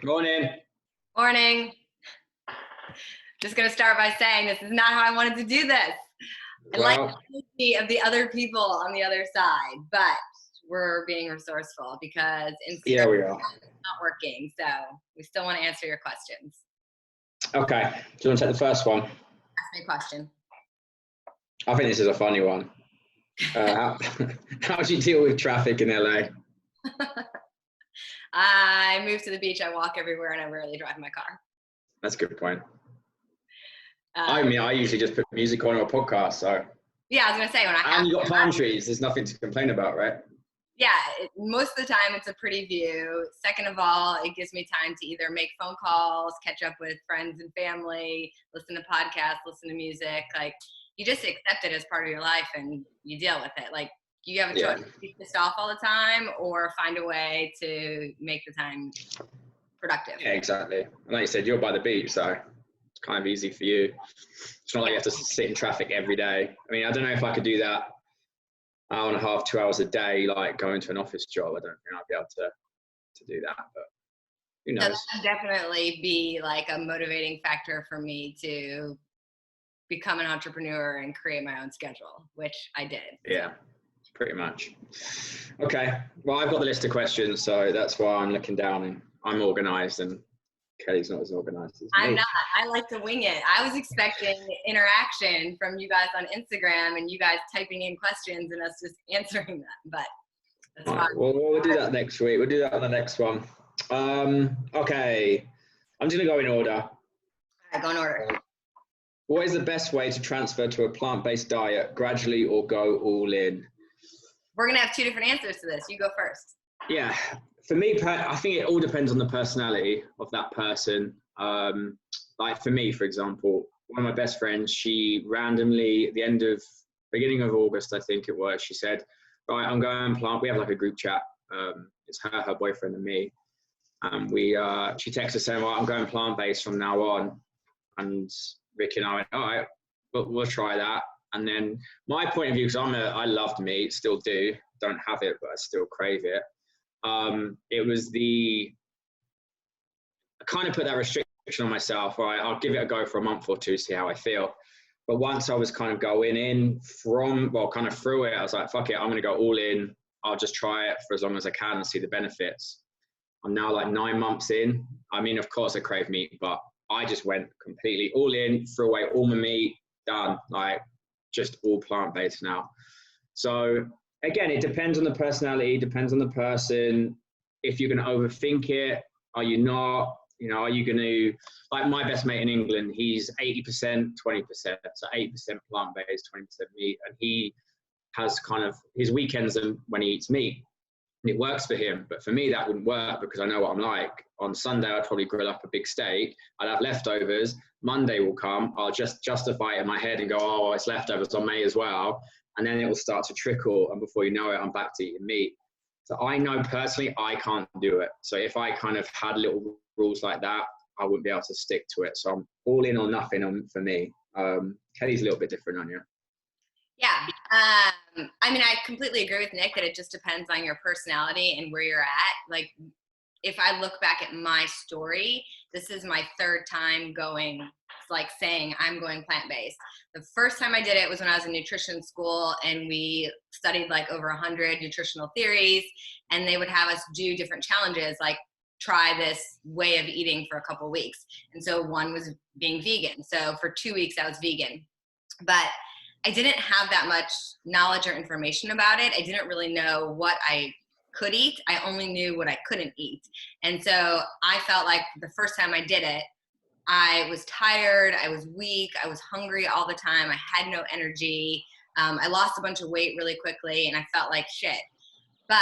Morning. Morning. Just going to start by saying this is not how I wanted to do this. I like the energy of the other people on the other side, but we're being resourceful because Instagram we are. is not working. So we still want to answer your questions. Okay. Do you want to take the first one? Ask me a question. I think this is a funny one. How do you deal with traffic in LA? I move to the beach, I walk everywhere, and I rarely drive my car. That's a good point. I usually just put music on or podcast, so. Yeah, I was going to say, when I have. And you got palm trees, there's nothing to complain about, right? Yeah, most of the time it's a pretty view. Second of all, it gives me time to either make phone calls, catch up with friends and family, listen to podcasts, listen to music. Like, you just accept it as part of your life and you deal with it. Like, you have a choice to be pissed off all the time or find a way to make the time productive. Yeah, exactly. And like you said, you're by the beach, so it's kind of easy for you. It's not like you have to sit in traffic every day. I mean, I don't know if I could do that hour and a half, 2 hours a day, like going to an office job. I don't think I'd be able to do that, but who knows? So that would definitely be like a motivating factor for me to become an entrepreneur and create my own schedule, which I did. Yeah, pretty much. Okay, well, I've got the list of questions, so that's why I'm looking down and I'm organized and Kelly's not as organized as me. I'm not. I like to wing it. I was expecting interaction from you guys on Instagram and you guys typing in questions and us just answering them, but that's fine. Well, we'll do that next week. We'll do that on the next one. Okay, I'm just going to go in order. All right, go in order. What is the best way to transfer to a plant-based diet, gradually or go all in? We're going to have two different answers to this. You go first. Yeah. For me, I think it all depends on the personality of that person. Like for me, for example, one of my best friends, she randomly, at the beginning of August, I think it was, she said, right, I'm going plant. We have like a group chat. It's her boyfriend and me. She texted saying, well, I'm going plant-based from now on. And Ricky and I went, all right, we'll try that. And then my point of view, because I loved meat, still do, don't have it, but I still crave it. It was I kind of put that restriction on myself. All right, I'll give it a go for a month or two, see how I feel. But once I was kind of going in kind of through it, I was like, fuck it, I'm going to go all in. I'll just try it for as long as I can and see the benefits. I'm now like 9 months in. I mean, of course I crave meat, but I just went completely all in, threw away all my meat, done, like just all plant-based now. So again, it depends on the personality, depends on the person. If you're going to overthink it, are you not? You know, are you going to, like my best mate in England, he's 80%, 20%. So 8% plant-based, 20% meat. And he has kind of his weekends when he eats meat. And it works for him. But for me, that wouldn't work because I know what I'm like. On Sunday, I'd probably grill up a big steak. I'd have leftovers. Monday will come. I'll just justify it in my head and go, oh, well, it's leftovers. I may as well. And then it will start to trickle. And before you know it, I'm back to eating meat. So I know personally, I can't do it. So if I kind of had little rules like that, I wouldn't be able to stick to it. So I'm all in or nothing for me. Kelly's a little bit different on you. Yeah. I mean, I completely agree with Nick that it just depends on your personality and where you're at. Like, if I look back at my story, this is my third time saying I'm going plant-based. The first time I did it was when I was in nutrition school and we studied like over 100 nutritional theories, and they would have us do different challenges, like try this way of eating for a couple weeks. And so one was being vegan. So for 2 weeks I was vegan, but I didn't have that much knowledge or information about it. I didn't really know what I could eat. I only knew what I couldn't eat. And so I felt like the first time I did it, I was tired, I was weak, I was hungry all the time, I had no energy, I lost a bunch of weight really quickly, and I felt like shit. But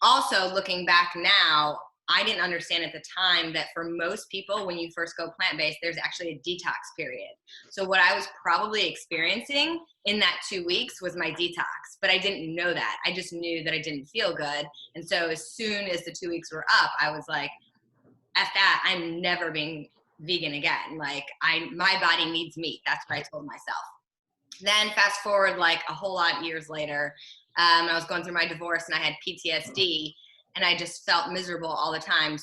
also looking back now, I didn't understand at the time that for most people, when you first go plant-based, there's actually a detox period. So what I was probably experiencing in that 2 weeks was my detox, but I didn't know that. I just knew that I didn't feel good. And so as soon as the 2 weeks were up, I was like, at that, I'm never being vegan again. Like, my body needs meat. That's what I told myself. Then fast forward like a whole lot years later, I was going through my divorce and I had PTSD, and I just felt miserable all the time,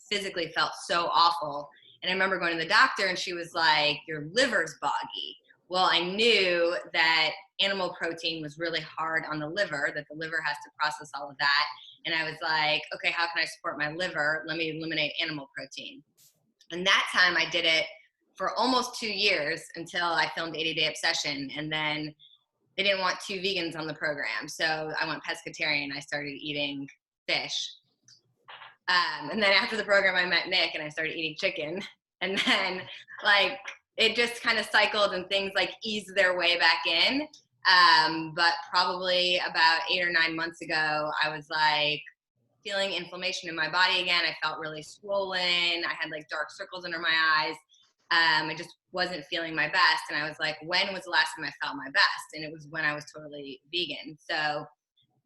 physically felt so awful. And I remember going to the doctor and she was like, your liver's boggy. Well, I knew that animal protein was really hard on the liver, that the liver has to process all of that. And I was like, okay, how can I support my liver? Let me eliminate animal protein. And that time I did it for almost 2 years until I filmed 80 Day Obsession. And then they didn't want 2 vegans on the program. So I went pescatarian. I started eating fish. And then after the program, I met Nick and I started eating chicken. And then like, it just kind of cycled and things like eased their way back in. But probably about 8 or 9 months ago, I was like feeling inflammation in my body again. I felt really swollen. I had like dark circles under my eyes. I just wasn't feeling my best. And I was like, when was the last time I felt my best? And it was when I was totally vegan. So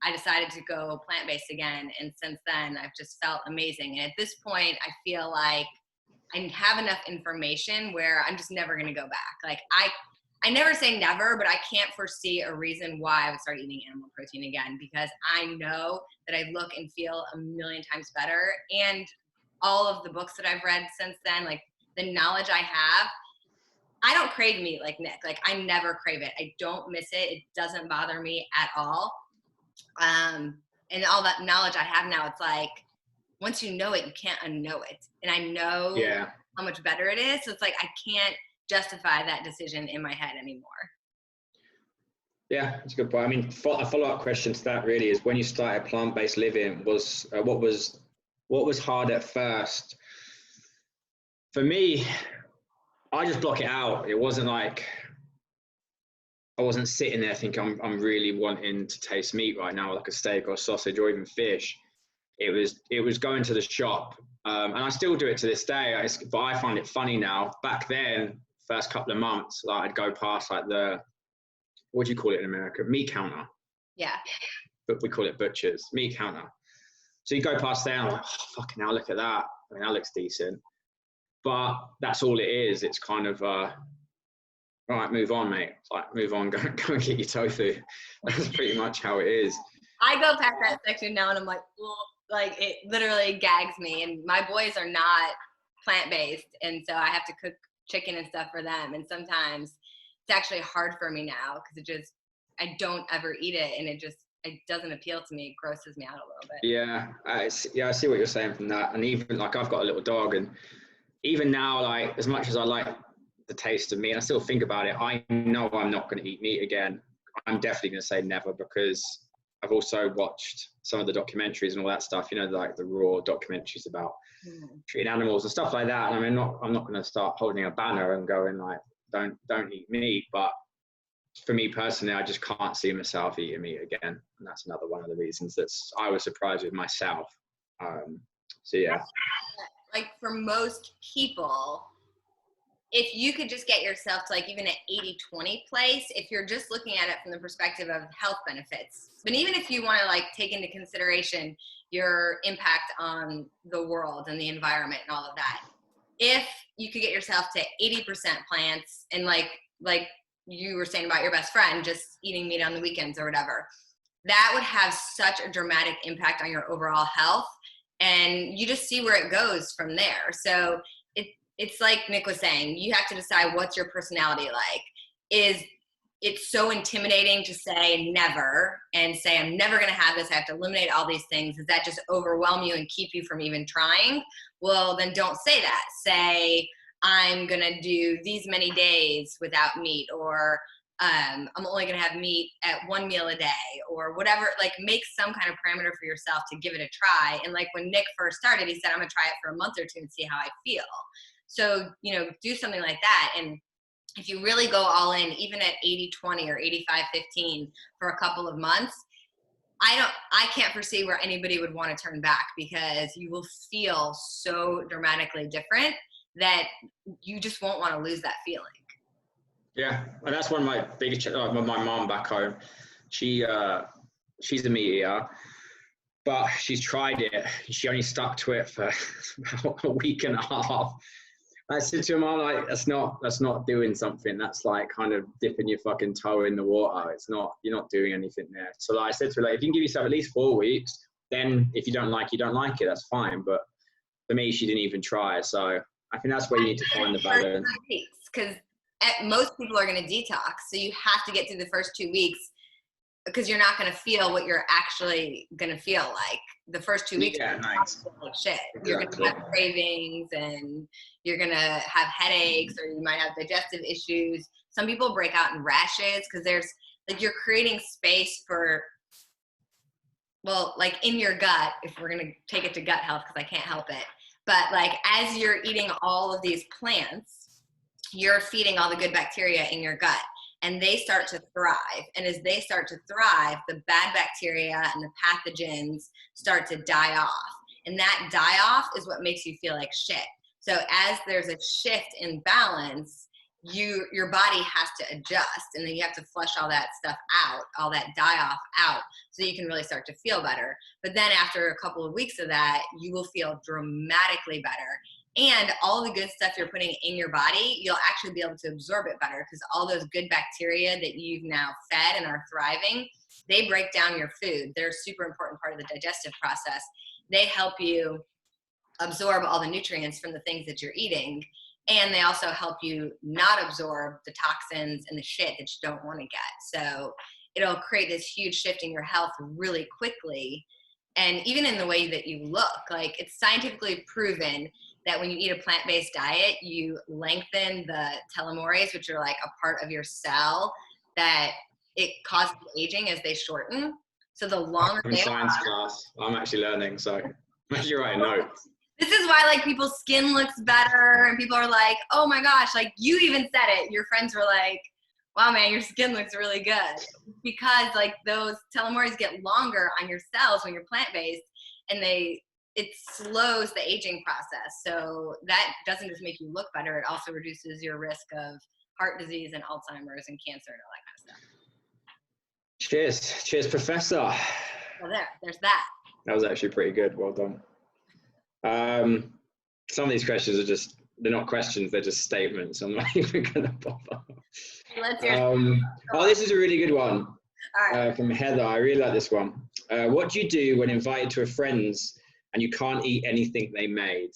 I decided to go plant-based again. And since then, I've just felt amazing. And at this point, I feel like I have enough information where I'm just never going to go back. Like I never say never, but I can't foresee a reason why I would start eating animal protein again, because I know that I look and feel a million times better. And all of the books that I've read since then, like the knowledge I have, I don't crave meat like Nick. Like I never crave it. I don't miss it. It doesn't bother me at all. And all that knowledge I have now, it's like, once you know it, you can't unknow it. And I know how much better it is. So it's like, I can't justify that decision in my head anymore. Yeah, that's a good point. I mean, a follow-up question to that really is, when you started plant-based living, what was hard at first? For me, I just block it out. It wasn't like, I wasn't sitting there thinking I'm really wanting to taste meat right now, like a steak or sausage or even fish. It was going to the shop, and I still do it to this day. But I find it funny now. Back then, first couple of months, like I'd go past like what do you call it in America? Meat counter. Yeah. But we call it butchers, meat counter. So you go past there and I'm like, oh, fucking hell, look at that. I mean, that looks decent. But that's all it is. It's kind of, right, move on, mate. It's like, move on, go and get your tofu. That's pretty much how it is. I go past that section now and I'm like, well, like it literally gags me. And my boys are not plant-based. And so I have to cook chicken and stuff for them. And sometimes it's actually hard for me now because I don't ever eat it. And it doesn't appeal to me. It grosses me out a little bit. Yeah. I see what you're saying from that. And even like, I've got a little dog, and even now, like as much as I like the taste of meat, I still think about it. I know I'm not going to eat meat again. I'm definitely going to say never, because I've also watched some of the documentaries and all that stuff, like the raw documentaries about treating animals and stuff like that. And I mean, I'm not going to start holding a banner and going like, don't eat meat. But for me personally, I just can't see myself eating meat again. And that's another one of the reasons I was surprised with myself. So yeah. Like for most people, if you could just get yourself to like even an 80-20 place, if you're just looking at it from the perspective of health benefits, but even if you want to like take into consideration your impact on the world and the environment and all of that, if you could get yourself to 80% plants and like you were saying about your best friend, just eating meat on the weekends or whatever, that would have such a dramatic impact on your overall health. And you just see where it goes from there. So it's like Nick was saying, you have to decide what's your personality like. Is it so intimidating to say never and say, I'm never going to have this, I have to eliminate all these things? Does that just overwhelm you and keep you from even trying? Well, then don't say that. Say, I'm going to do these many days without meat, or I'm only going to have meat at 1 meal a day, or whatever. Like make some kind of parameter for yourself to give it a try. And like when Nick first started, he said, I'm going to try it for a month or two and see how I feel. So, do something like that. And if you really go all in, even at 80-20 or 85-15 for a couple of months, I can't foresee where anybody would want to turn back, because you will feel so dramatically different that you just won't want to lose that feeling. Yeah, and that's one of my biggest. My mom back home, she's a meat eater, but she's tried it. She only stuck to it for about a week and a half. I said to her mom, like, that's not doing something. That's like kind of dipping your fucking toe in the water. You're not doing anything there. So like, I said to her, like, if you can give yourself at least 4 weeks, then if you don't like it, that's fine. But for me, she didn't even try. So I think that's where you need to find the balance. Because most people are going to detox. So you have to get through the first 2 weeks, because you're not going to feel what you're actually going to feel like. The first 2 weeks, yeah, nice. Like shit. Exactly. You're going to have cravings, and you're going to have headaches, or you might have digestive issues. Some people break out in rashes because there's like, you're creating space for, well, like in your gut, if we're going to take it to gut health, because I can't help it. But like, as you're eating all of these plants, you're feeding all the good bacteria in your gut, and they start to thrive. And as they start to thrive, the bad bacteria and the pathogens start to die off. And that die off is what makes you feel like shit. So as there's a shift in balance, your body has to adjust, and then you have to flush all that stuff out, all that die off out, so you can really start to feel better. But then after a couple of weeks of that, you will feel dramatically better. And all the good stuff you're putting in your body, you'll actually be able to absorb it better, because all those good bacteria that you've now fed and are thriving, they break down your food. They're a super important part of the digestive process. They help you absorb all the nutrients from the things that you're eating. And they also help you not absorb the toxins and the shit that you don't want to get. So it'll create this huge shift in your health really quickly. And even in the way that you look, like, it's scientifically proven that when you eat a plant-based diet, you lengthen the telomeres, which are like a part of your cell that it causes aging as they shorten. So the longer I'm in science class, I'm actually learning, so I'm actually writing notes. This is why, like, people's skin looks better, and people are like, oh my gosh, like, you even said it. Your friends were like, wow, man, your skin looks really good. Because, like, those telomeres get longer on your cells when you're plant-based, and it slows the aging process. So that doesn't just make you look better, it also reduces your risk of heart disease and Alzheimer's and cancer and all that kind of stuff. Cheers. Cheers, Professor. So there's that. That was actually pretty good. Well done. Some of these questions are they're not questions, they're just statements. I'm not even going to bother. Let's hear this is a really good one. All right. From Heather. I really like this one. What do you do when invited to a friend's and you can't eat anything they made?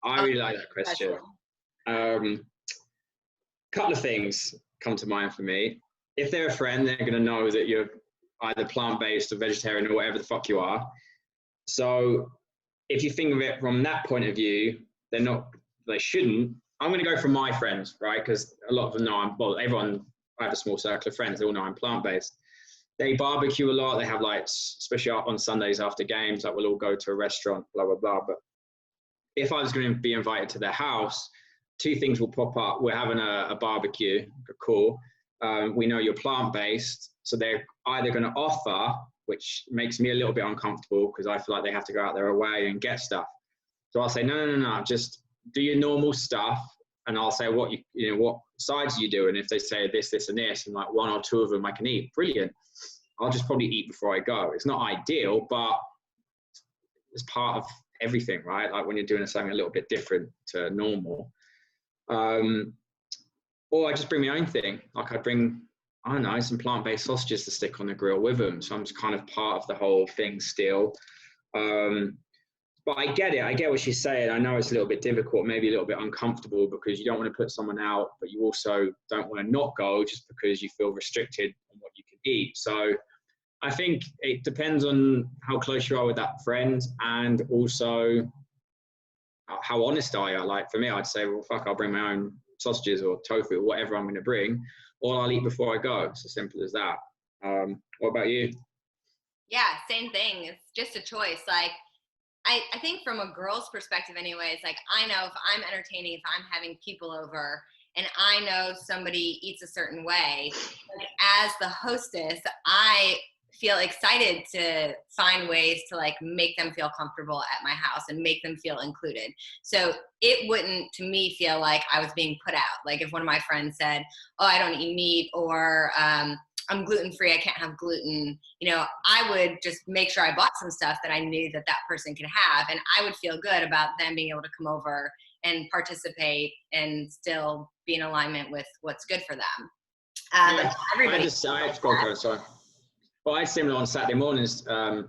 I really like that question. Couple of things come to mind for me. If they're a friend, they're going to know that you're either plant-based or vegetarian or whatever the fuck you are. So if you think of it from that point of view, they shouldn't. I'm going to go for my friends, right? Because a lot of them know I have a small circle of friends. They all know I'm plant-based. They barbecue a lot. They have, like, especially on Sundays after games, like, we'll all go to a restaurant, blah, blah, blah. But if I was going to be invited to their house, two things will pop up. We're having a barbecue, cool. We know you're plant-based. So they're either going to offer, which makes me a little bit uncomfortable because I feel like they have to go out their way and get stuff. So I'll say, no, just do your normal stuff. And I'll say, what sides do you do? And if they say this, this, and this, and like one or two of them I can eat, brilliant. I'll just probably eat before I go. It's not ideal, but it's part of everything, right? Like when you're doing something a little bit different to normal. Or I just bring my own thing. Like I bring, I don't know, some plant-based sausages to stick on the grill with them. So I'm just kind of part of the whole thing still. But I get it. I get what she's saying. I know it's a little bit difficult, maybe a little bit uncomfortable because you don't want to put someone out, but you also don't want to not go just because you feel restricted on what you can eat. So I think it depends on how close you are with that friend and also how honest are you. Like for me, I'd say, well, fuck, I'll bring my own sausages or tofu or whatever I'm going to bring, or I'll eat before I go. It's as simple as that. What about you? Yeah, same thing. It's just a choice. Like, I think from a girl's perspective anyways, like I know if I'm entertaining, if I'm having people over and I know somebody eats a certain way, like as the hostess, I feel excited to find ways to like make them feel comfortable at my house and make them feel included. So it wouldn't to me feel like I was being put out. Like if one of my friends said, oh, I don't eat meat, or I'm gluten-free, I can't have gluten, you know, I would just make sure I bought some stuff that I knew that that person could have, and I would feel good about them being able to come over and participate and still be in alignment with what's good for them. Yeah, everybody. Well, I had similar on Saturday mornings. A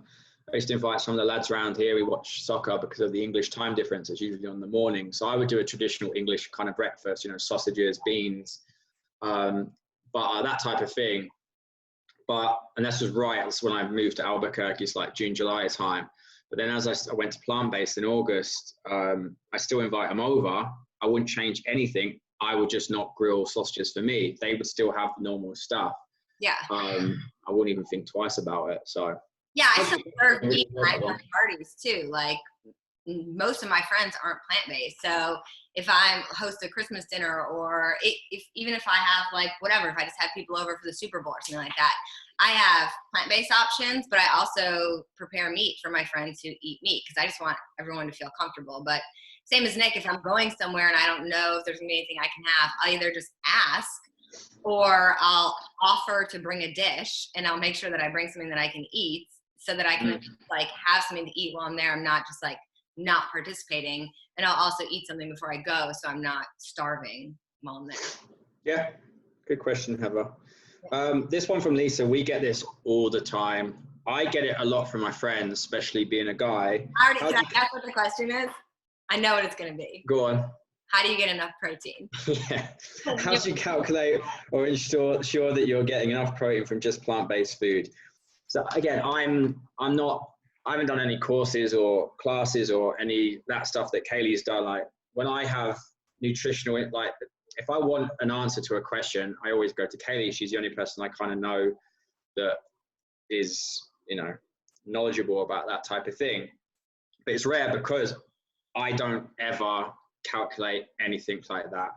I used to invite some of the lads around here. We watch soccer because of the English time difference. It's usually on the morning. So I would do a traditional English kind of breakfast, you know, sausages, beans, butter, that type of thing. And this was right, that's when I moved to Albuquerque. It's like June, July time. But then as I went to plant-based in August, I still invite them over. I wouldn't change anything. I would just not grill sausages for me. They would still have the normal stuff. Yeah. I wouldn't even think twice about it. So yeah, I still serve meat at my parties too. Like most of my friends aren't plant-based. So if I host a Christmas dinner, or even if I have like whatever, if I just have people over for the Super Bowl or something like that, I have plant-based options, but I also prepare meat for my friends who eat meat because I just want everyone to feel comfortable. But same as Nick, if I'm going somewhere and I don't know if there's gonna be anything I can have, I'll either just ask or I'll offer to bring a dish, and I'll make sure that I bring something that I can eat so that I can like have something to eat while I'm there. I'm not just like not participating, and I'll also eat something before I go so I'm not starving while I'm there. Yeah, good question, Heather. This one from Lisa, we get this all the time. I get it a lot from my friends, especially being a guy. Can I guess what the question is? I know what it's going to be. Go on. How do you get enough protein? Yeah. How do you calculate or ensure that you're getting enough protein from just plant-based food? So again, I haven't done any courses or classes or any that stuff that Calie's done. Like when I have nutritional, like if I want an answer to a question, I always go to Calie. She's the only person I kind of know that is, you know, knowledgeable about that type of thing. But it's rare because I don't ever calculate anything like that.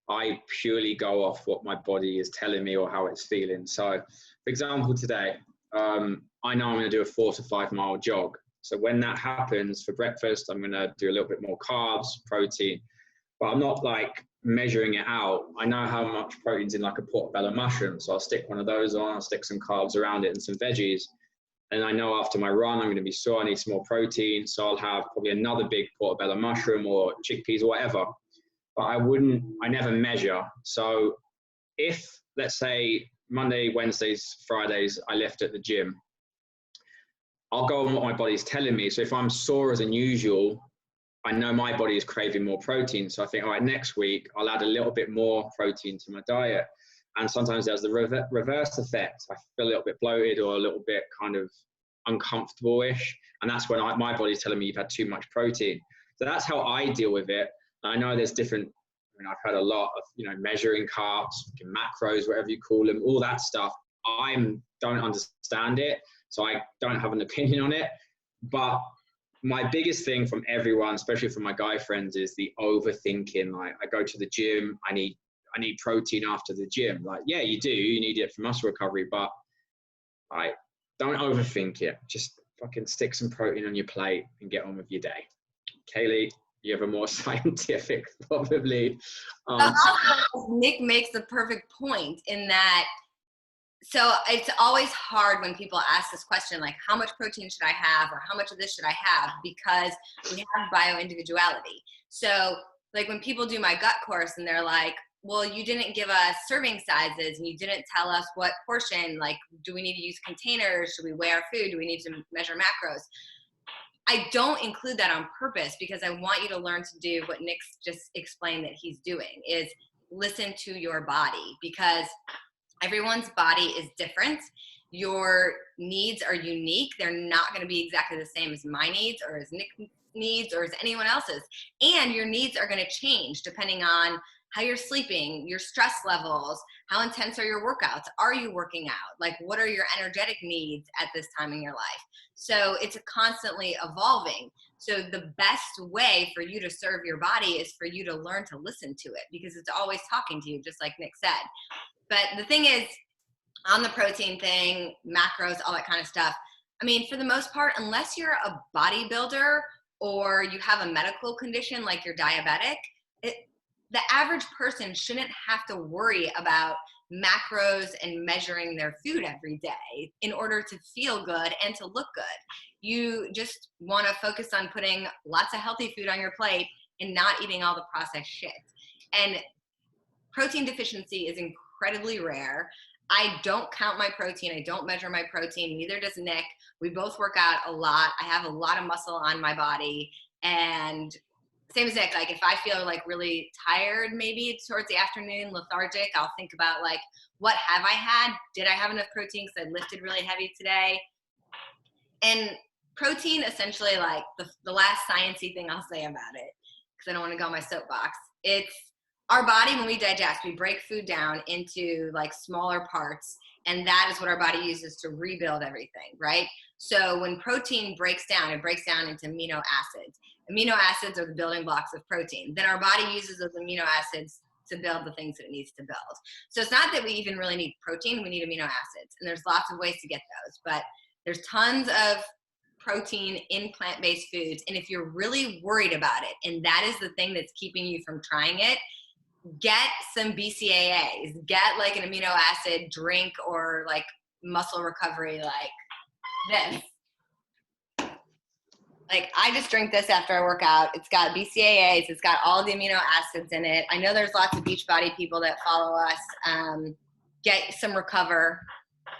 I purely go off what my body is telling me or how it's feeling. So, for example, today, I know I'm going to do a 4 to 5 mile jog. So when that happens for breakfast, I'm going to do a little bit more carbs, protein, but I'm not like measuring it out. I know how much protein's in like a portobello mushroom. So I'll stick one of those on, I'll stick some carbs around it and some veggies. And I know after my run, I'm going to be sore, I need some more protein. So I'll have probably another big portobello mushroom or chickpeas or whatever. But I never measure. So if, let's say, Monday, Wednesdays, Fridays, I lift at the gym, I'll go on what my body's telling me. So if I'm sore than usual, I know my body is craving more protein. So I think, all right, next week, I'll add a little bit more protein to my diet. And sometimes there's the reverse effect. I feel a little bit bloated or a little bit kind of uncomfortable-ish. And that's when my body's telling me you've had too much protein. So that's how I deal with it. I know there's different, I've heard a lot of, measuring carbs, macros, whatever you call them, all that stuff. I don't understand it. So I don't have an opinion on it. But my biggest thing from everyone, especially from my guy friends, is the overthinking. Like I go to the gym, I need protein after the gym. Like, yeah, you do. You need it for muscle recovery, but don't overthink it. Just fucking stick some protein on your plate and get on with your day. Calie, you have a more scientific, probably. Nick makes the perfect point in that. So it's always hard when people ask this question, like, how much protein should I have, or how much of this should I have? Because we have bio-individuality. So like when people do my gut course and they're like, well, you didn't give us serving sizes and you didn't tell us what portion, like, do we need to use containers? Should we weigh our food? Do we need to measure macros? I don't include that on purpose because I want you to learn to do what Nick's just explained that he's doing, is listen to your body, because everyone's body is different. Your needs are unique. They're not going to be exactly the same as my needs or as Nick's needs or as anyone else's. And your needs are going to change depending on how you're sleeping, your stress levels, how intense are your workouts? Are you working out? Like, what are your energetic needs at this time in your life? So it's constantly evolving. So the best way for you to serve your body is for you to learn to listen to it, because it's always talking to you, just like Nick said. But the thing is, on the protein thing, macros, all that kind of stuff, I mean, for the most part, unless you're a bodybuilder or you have a medical condition like you're diabetic, the average person shouldn't have to worry about macros and measuring their food every day in order to feel good and to look good. You just want to focus on putting lots of healthy food on your plate and not eating all the processed shit. And protein deficiency is incredibly rare. I don't count my protein. I don't measure my protein. Neither does Nick. We both work out a lot. I have a lot of muscle on my body. And same as Nick, like if I feel like really tired, maybe towards the afternoon, lethargic, I'll think about like, what have I had? Did I have enough protein because I lifted really heavy today? And protein, essentially, like the last sciencey thing I'll say about it, because I don't want to go on my soapbox, it's our body. When we digest, we break food down into like smaller parts, and that is what our body uses to rebuild everything, right? So when protein breaks down, it breaks down into amino acids. Amino acids are the building blocks of protein. Then our body uses those amino acids to build the things that it needs to build. So it's not that we even really need protein, we need amino acids. And there's lots of ways to get those, but there's tons of protein in plant-based foods. And if you're really worried about it, and that is the thing that's keeping you from trying it, get some BCAAs, get like an amino acid drink or like muscle recovery like this. Like I just drink this after I work out. It's got BCAAs. It's got all the amino acids in it. I know there's lots of Beachbody people that follow us. Get some Recover,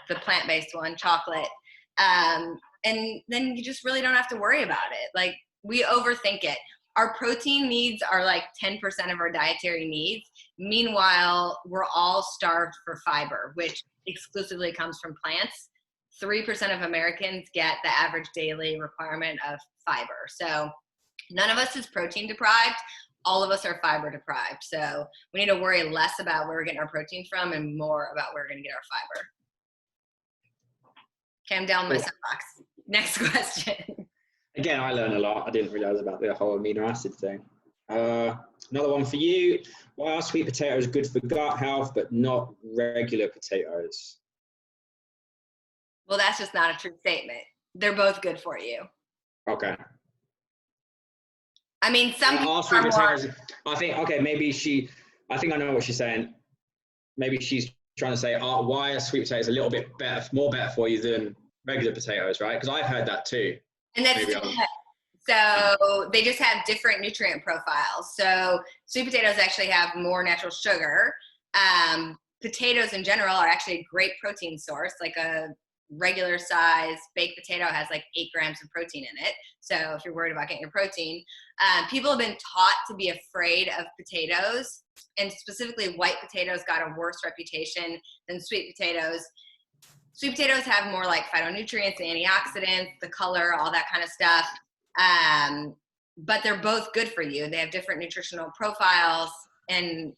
the plant-based one, chocolate. And then you just really don't have to worry about it. Like we overthink it. Our protein needs are like 10% of our dietary needs. Meanwhile, we're all starved for fiber, which exclusively comes from plants. 3% of Americans get the average daily requirement of fiber. So none of us is protein deprived. All of us are fiber deprived. So we need to worry less about where we're getting our protein from and more about where we're going to get our fiber. Okay, I'm down my soapbox. Next question. Again, I learned a lot. I didn't realize about the whole amino acid thing. Another one for you. Why are sweet potatoes good for gut health, but not regular potatoes? Well, that's just not a true statement. They're both good for you. Okay. I mean, some people sweet are potatoes. more... I think, okay, I think I know what she's saying. Maybe she's trying to say, why are sweet potatoes a little bit more better for you than regular potatoes, right? Because I've heard that too. And that's so they just have different nutrient profiles. So sweet potatoes actually have more natural sugar. Potatoes in general are actually a great protein source. Like a regular size baked potato has like 8 grams of protein in it. So if you're worried about getting your protein, people have been taught to be afraid of potatoes, and specifically white potatoes got a worse reputation than sweet potatoes. Sweet potatoes have more like phytonutrients, antioxidants, the color, all that kind of stuff. But they're both good for you. They have different nutritional profiles, and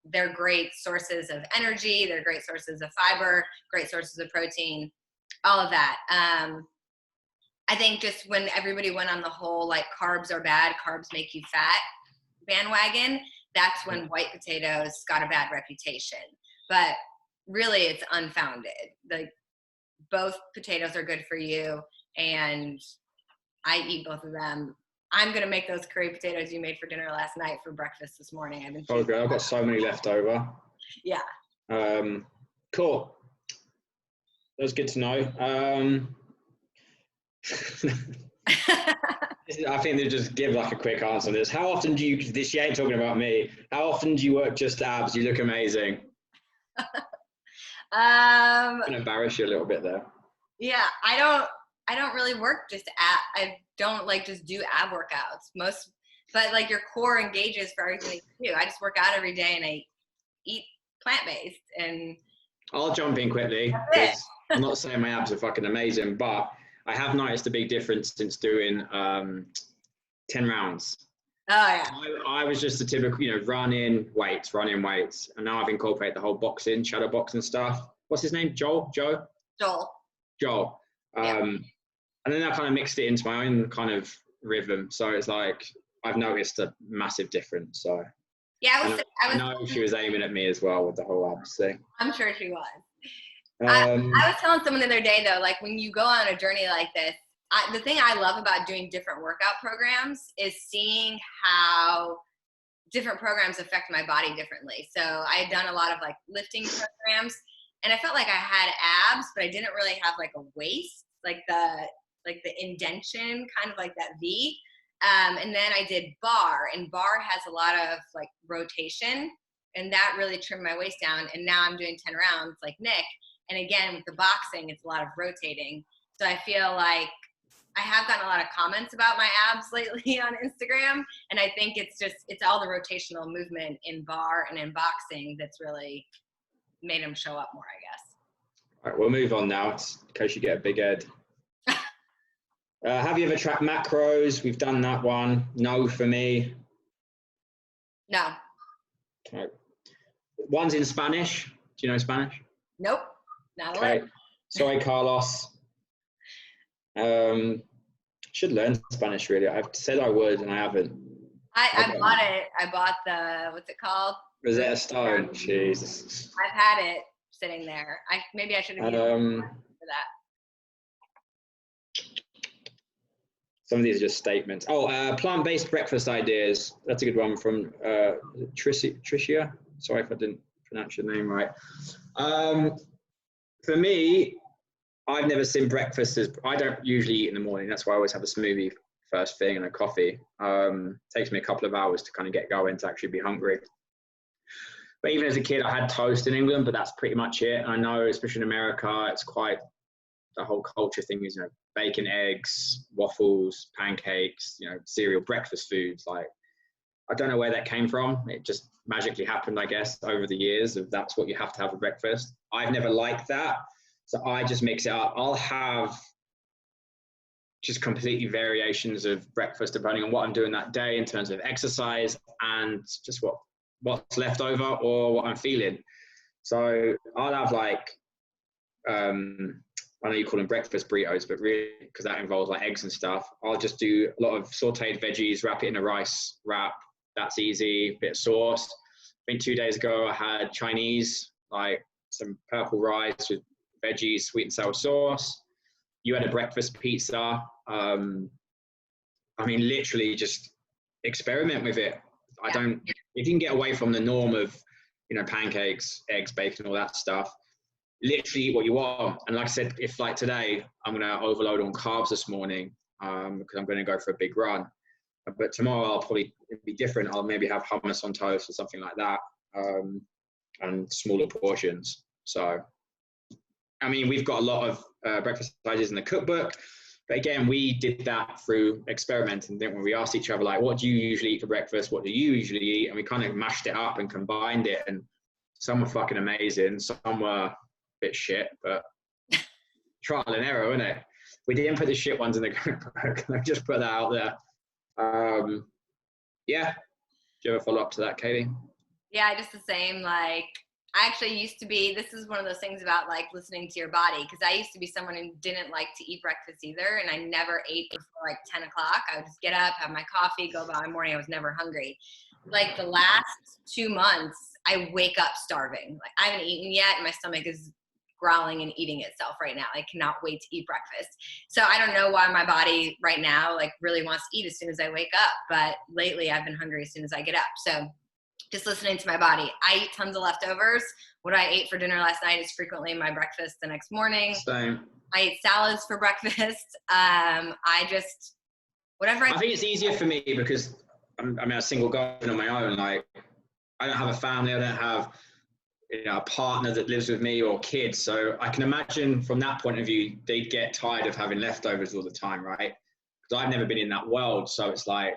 they're great sources of energy. They're great sources of fiber, great sources of protein, all of that. I think just when everybody went on the whole like carbs are bad, carbs make you fat bandwagon, that's when white potatoes got a bad reputation. But really it's unfounded. Like both potatoes are good for you, and I eat both of them. I'm going to make those curry potatoes you made for dinner last night for breakfast this morning. I've got so many left over. Yeah. Cool. That's good to know. I think they just give like a quick answer on this. How often do you, she ain't talking about me, how often do you work just abs? You look amazing. I'm going to embarrass you a little bit there. Yeah, I don't really work just I don't like just do ab workouts. But like your core engages for everything you do. I just work out every day and I eat plant-based. And I'll jump in quickly because I'm not saying my abs are fucking amazing, but I have noticed a big difference since doing 10 rounds. Oh yeah. I was just a typical, running weights, and now I've incorporated the whole boxing, shadow boxing stuff. What's his name? Joel. Yeah. And then I kind of mixed it into my own kind of rhythm. So it's like I've noticed a massive difference. So yeah, I know she was aiming at me as well with the whole abs thing. I'm sure she was. I was telling someone the other day though, like when you go on a journey like this, the thing I love about doing different workout programs is seeing how different programs affect my body differently. So I had done a lot of like lifting programs, and I felt like I had abs, but I didn't really have like a waist, like the indentation, kind of like that V. And then I did bar, and bar has a lot of like rotation. and that really trimmed my waist down. And now I'm doing 10 rounds like Nick. And again, with the boxing, it's a lot of rotating. So I feel like I have gotten a lot of comments about my abs lately on Instagram. And I think it's all the rotational movement in bar and in boxing that's really made them show up more, I guess. All right, we'll move on now in case you get a big head. Have you ever tracked macros? We've done that one. No for me. No. Okay. One's in Spanish. Do you know Spanish? Nope. Not okay. Sorry, Carlos. Should learn Spanish really. I've said I would and I haven't. I bought it. I bought the, what's it called? Rosetta Stone. Jesus. I've had it sitting there. Maybe I should have used it for that. Some of these are just statements. Oh, plant-based breakfast ideas. That's a good one from Tricia. Sorry if I didn't pronounce your name right. For me, I've never seen breakfast as, I don't usually eat in the morning. That's why I always have a smoothie first thing and a coffee. Takes me a couple of hours to kind of get going to actually be hungry. But even as a kid, I had toast in England, but that's pretty much it. I know, especially in America, it's quite, the whole culture thing is, bacon, eggs, waffles, pancakes, cereal, breakfast foods. Like, I don't know where that came from. It just magically happened, I guess, over the years of that's what you have to have for breakfast. I've never liked that. So I just mix it up. I'll have just completely variations of breakfast depending on what I'm doing that day in terms of exercise and just what's left over or what I'm feeling. So I'll have like, I know you call them breakfast burritos, but really, because that involves like eggs and stuff, I'll just do a lot of sauteed veggies, wrap it in a rice wrap. That's easy, bit of sauce. I think 2 days ago I had Chinese, like some purple rice with veggies, sweet and sour sauce. You had a breakfast pizza. Literally just experiment with it. If you can get away from the norm of, pancakes, eggs, bacon, all that stuff, literally eat what you want. And like I said, if like today, I'm going to overload on carbs this morning because I'm going to go for a big run. But tomorrow I'll probably be different. I'll maybe have hummus on toast or something like that and smaller portions. So, we've got a lot of breakfast ideas in the cookbook. But again, we did that through experimenting. Then when we asked each other, like, what do you usually eat for breakfast? What do you usually eat? And we kind of mashed it up and combined it. And some were fucking amazing. Some were a bit shit, but trial and error, isn't it? We didn't put the shit ones in the cookbook. I just put that out there. Do you ever follow up to that, Calie? Yeah, just the same. Like, I actually used to be, this is one of those things about like listening to your body, because I used to be someone who didn't like to eat breakfast either, and I never ate before like 10 o'clock. I would just get up, have my coffee, go about my morning. I was never hungry. Like the last 2 months, I wake up starving. Like I haven't eaten yet, and my stomach is growling and eating itself right now. I cannot wait to eat breakfast. So I don't know why my body right now like really wants to eat as soon as I wake up, but lately I've been hungry as soon as I get up. So just listening to my body. I eat tons of leftovers. What I ate for dinner last night is frequently my breakfast the next morning. Same. I eat salads for breakfast. I think it's easier for me because I'm a single guy on my own. Like, I don't have a family. I don't have a partner that lives with me or kids. So I can imagine from that point of view, they'd get tired of having leftovers all the time, right? Because I've never been in that world. So it's like,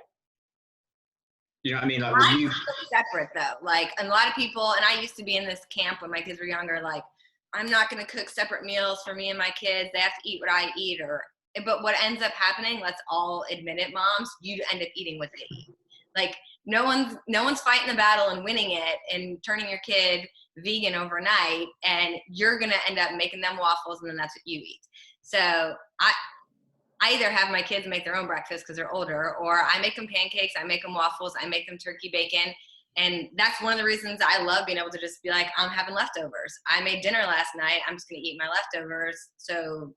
you know what I mean? Like, when you separate though, like a lot of people, and I used to be in this camp when my kids were younger, like, I'm not going to cook separate meals for me and my kids. They have to eat what I eat. But what ends up happening, let's all admit it, moms, you end up eating what they eat. Like no one's fighting the battle and winning it and turning your kid vegan overnight, and you're going to end up making them waffles, and then that's what you eat. So I either have my kids make their own breakfast because they're older, or I make them pancakes, I make them waffles, I make them turkey bacon. And that's one of the reasons I love being able to just be like, I'm having leftovers. I made dinner last night. I'm just going to eat my leftovers. So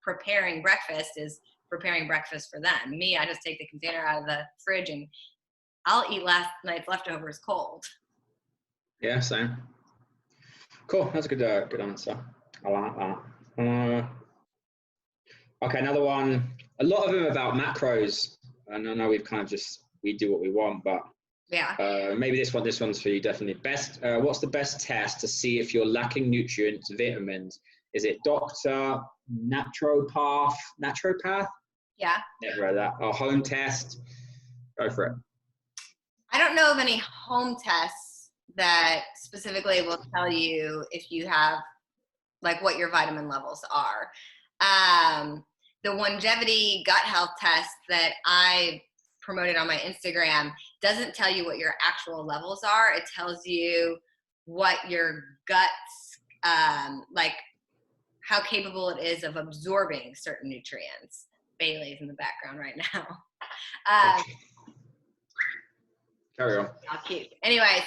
preparing breakfast is preparing breakfast for them. Me, I just take the container out of the fridge and I'll eat last night's leftovers cold. Yeah, same. Cool. That's a good answer. I like that. Okay, another one. A lot of them about macros. And I know we've kind of we do what we want, but Yeah. Maybe this one's for you, definitely. What's the best test to see if you're lacking nutrients, vitamins? Is it doctor, naturopath? Yeah. Never heard that. A home test? Go for it. I don't know of any home tests that specifically will tell you if you have, like, what your vitamin levels are. The longevity gut health test that I promoted on my Instagram doesn't tell you what your actual levels are. It tells you what your guts, like how capable it is of absorbing certain nutrients. Bailey's in the background right now. Carry on. I'll keep. Anyways,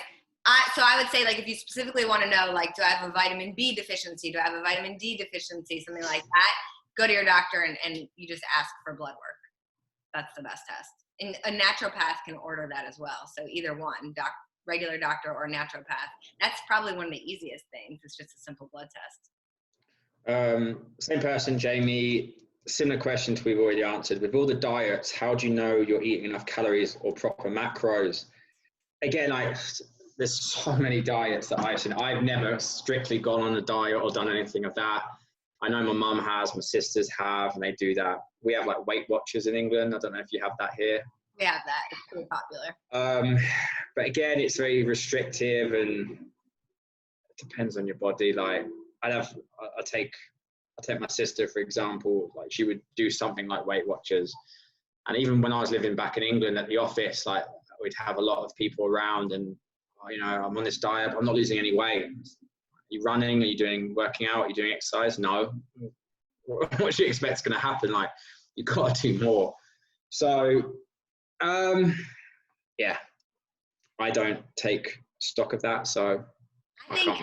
so I would say, like, if you specifically want to know, like, do I have a vitamin B deficiency? Do I have a vitamin D deficiency? Something like that. Go to your doctor and you just ask for blood work. That's the best test. And a naturopath can order that as well. So either one, regular doctor or naturopath. That's probably one of the easiest things. It's just a simple blood test. Same person, Jamie. Similar question to we've already answered. With all the diets, how do you know you're eating enough calories or proper macros? Again, there's so many diets that I've seen. I've never strictly gone on a diet or done anything of that. I know my mum has, my sisters have, and they do that. We have like Weight Watchers in England. I don't know if you have that here. We have that. It's pretty popular. But again, it's very restrictive and it depends on your body. Like I take my sister, for example, like she would do something like Weight Watchers. And even when I was living back in England at the office, like we'd have a lot of people around and, you know, I'm on this diet, I'm not losing any weight. Are you running? Are you working out? Are you doing exercise? No. What do you expect is going to happen? Like, you've got to do more. So, yeah, I don't take stock of that. So I think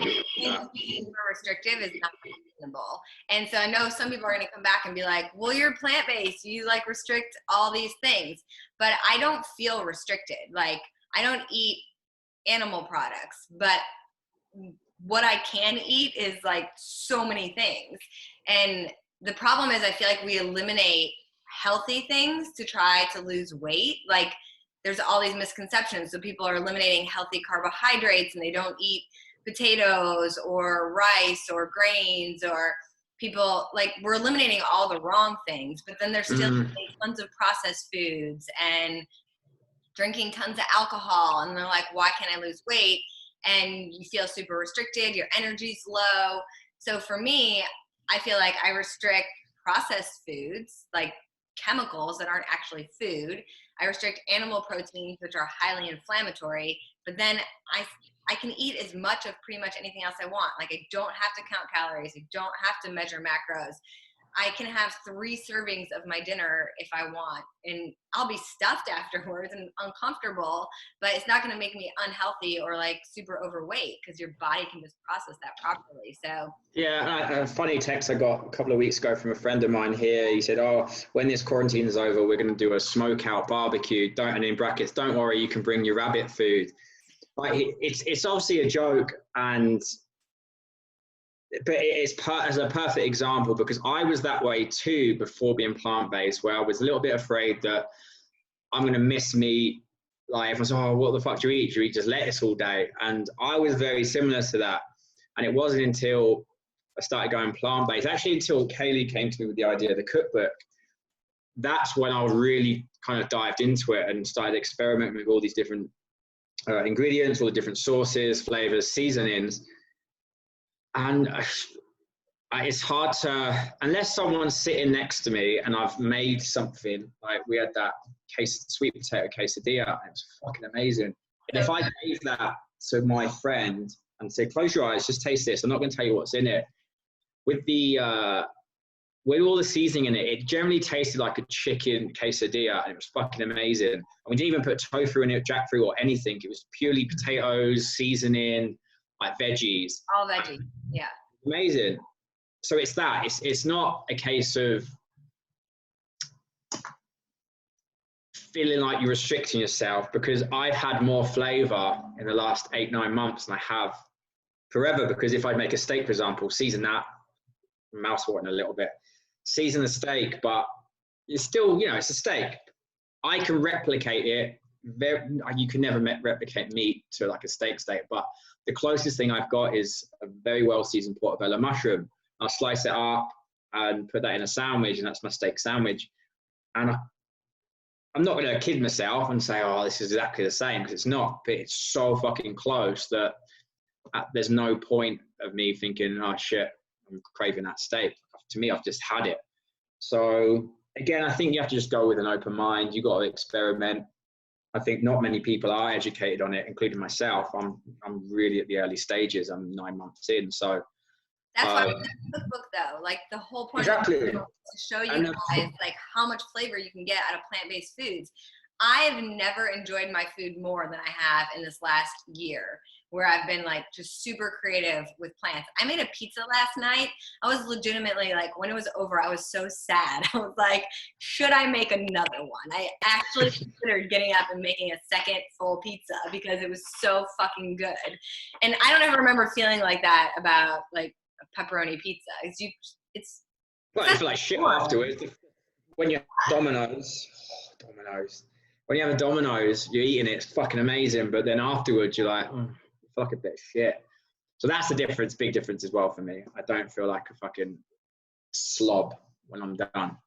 being super restrictive is not reasonable. And so I know some people are going to come back and be like, well, you're plant-based. You like restrict all these things. But I don't feel restricted. Like, I don't eat animal products, but what I can eat is like so many things. And the problem is I feel like we eliminate healthy things to try to lose weight. Like, there's all these misconceptions. So people are eliminating healthy carbohydrates and they don't eat potatoes or rice or grains, or people, like, we're eliminating all the wrong things, but then they're still eating tons of processed foods and drinking tons of alcohol, and they're like, why can't I lose weight? And you feel super restricted, your energy's low. So for me, I feel like I restrict processed foods, like chemicals that aren't actually food. I restrict animal proteins, which are highly inflammatory, but then I can eat as much of pretty much anything else I want. Like, I don't have to count calories. I don't have to measure macros. I can have 3 servings of my dinner if I want, and I'll be stuffed afterwards and uncomfortable, but it's not going to make me unhealthy or like super overweight, because your body can just process that properly. So yeah, a funny text I got a couple of weeks ago from a friend of mine here. He said, oh, when this quarantine is over, we're going to do a smoke out barbecue. And in brackets, don't worry, you can bring your rabbit food. Like, it's obviously a joke, but it's as a perfect example, because I was that way too before being plant-based, where I was a little bit afraid that I'm going to miss meat. Like, everyone's, oh, what the fuck do you eat? Do you eat just lettuce all day? And I was very similar to that. And it wasn't until I started going plant-based, actually until Calie came to me with the idea of the cookbook. That's when I really kind of dived into it and started experimenting with all these different ingredients, all the different sauces, flavors, seasonings. And it's hard to, unless someone's sitting next to me and I've made something, like we had that sweet potato quesadilla, and it was fucking amazing. And if I gave that to my friend and say, close your eyes, just taste this, I'm not going to tell you what's in it. With all the seasoning in it, it generally tasted like a chicken quesadilla, and it was fucking amazing. And we didn't even put tofu in it, jackfruit or anything. It was purely potatoes, seasoning, like veggies. all veggie, yeah. Amazing. So it's that. It's not a case of feeling like you're restricting yourself, because I've had more flavor in the last 8-9 months than I have forever. Because if I make a steak, for example, season that, mouse watering a little bit, season the steak, but it's still, you know, it's a steak. I can replicate it you can never replicate meat to like a steak, but the closest thing I've got is a very well seasoned portobello mushroom. I'll slice it up and put that in a sandwich, and that's my steak sandwich. And I'm not going to kid myself and say, oh, this is exactly the same, because it's not, but it's so fucking close that there's no point of me thinking, oh shit, I'm craving that steak. To me, I've just had it. So again, I think you have to just go with an open mind. You got to experiment. I think not many people are educated on it, including myself. I'm really at the early stages. I'm 9 months in, so. That's why we did the cookbook, though. Like, the whole point exactly. of it is to show you guys like how much flavor you can get out of plant-based foods. I have never enjoyed my food more than I have in this last year, where I've been like just super creative with plants. I made a pizza last night. I was legitimately like, when it was over, I was so sad. I was like, should I make another one? I actually considered getting up and making a second full pizza because it was so fucking good. And I don't ever remember feeling like that about like a pepperoni pizza. Well, you feel like shit afterwards. When you have Domino's. When you have a Domino's, you're eating it, it's fucking amazing, but then afterwards you're like, oh, fuck a bit of shit. So that's the difference, big difference as well for me. I don't feel like a fucking slob when I'm done.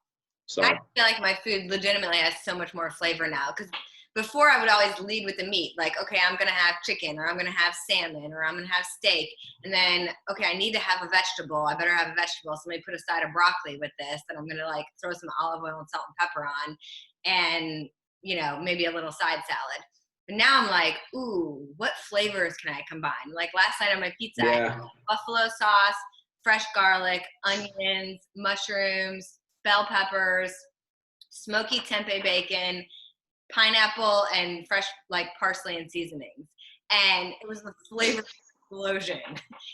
So I feel like my food legitimately has so much more flavor now, because before I would always lead with the meat, like, okay, I'm gonna have chicken, or I'm gonna have salmon, or I'm gonna have steak, and then, okay, I need to have a vegetable, I better have a vegetable, so let me put a side of broccoli with this, and I'm gonna like throw some olive oil and salt and pepper on, and you know, maybe a little side salad. But now I'm like, ooh, what flavors can I combine? Like last night on my pizza, I had buffalo sauce, fresh garlic, onions, mushrooms, bell peppers, smoky tempeh bacon, pineapple, and fresh like parsley and seasonings. And it was the flavor explosion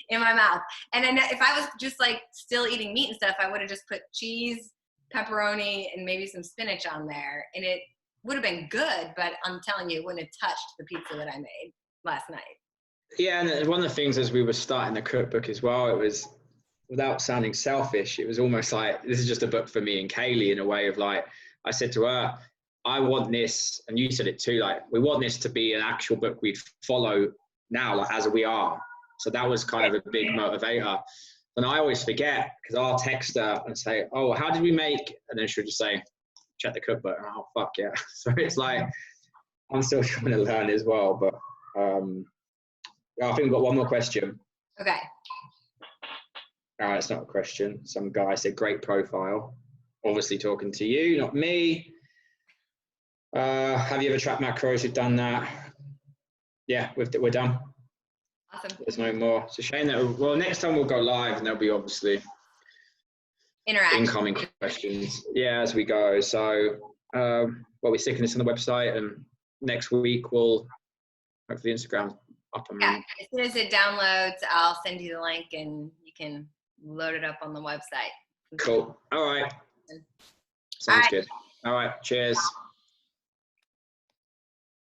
in my mouth. And then if I was just like still eating meat and stuff, I would have just put cheese, pepperoni, and maybe some spinach on there. And it would have been good, but I'm telling you, it wouldn't have touched the pizza that I made last night. Yeah, and one of the things as we were starting the cookbook as well, it was, without sounding selfish, it was almost like, this is just a book for me and Calie, in a way of like, I said to her, I want this, and you said it too, like, we want this to be an actual book we'd follow now, like as we are. So that was kind of a big motivator. And I always forget, because I'll text her and say, oh, how did we make? And then she'll just say, check the cookbook. And oh, fuck yeah. So it's like, I'm still trying to learn as well. But I think we've got one more question. Okay. It's not a question. Some guy said, great profile. Obviously talking to you, not me. Have you ever tracked macros? We've done that. Yeah, we're done. Awesome. There's no more. It's a shame that, well, next time we'll go live and there'll be obviously incoming questions. Yeah, as we go. So, we're sticking this on the website, and next week we'll hopefully Instagram up and running. As soon as it downloads, I'll send you the link and you can load it up on the website. Cool. All right. Sounds good. All right. Cheers.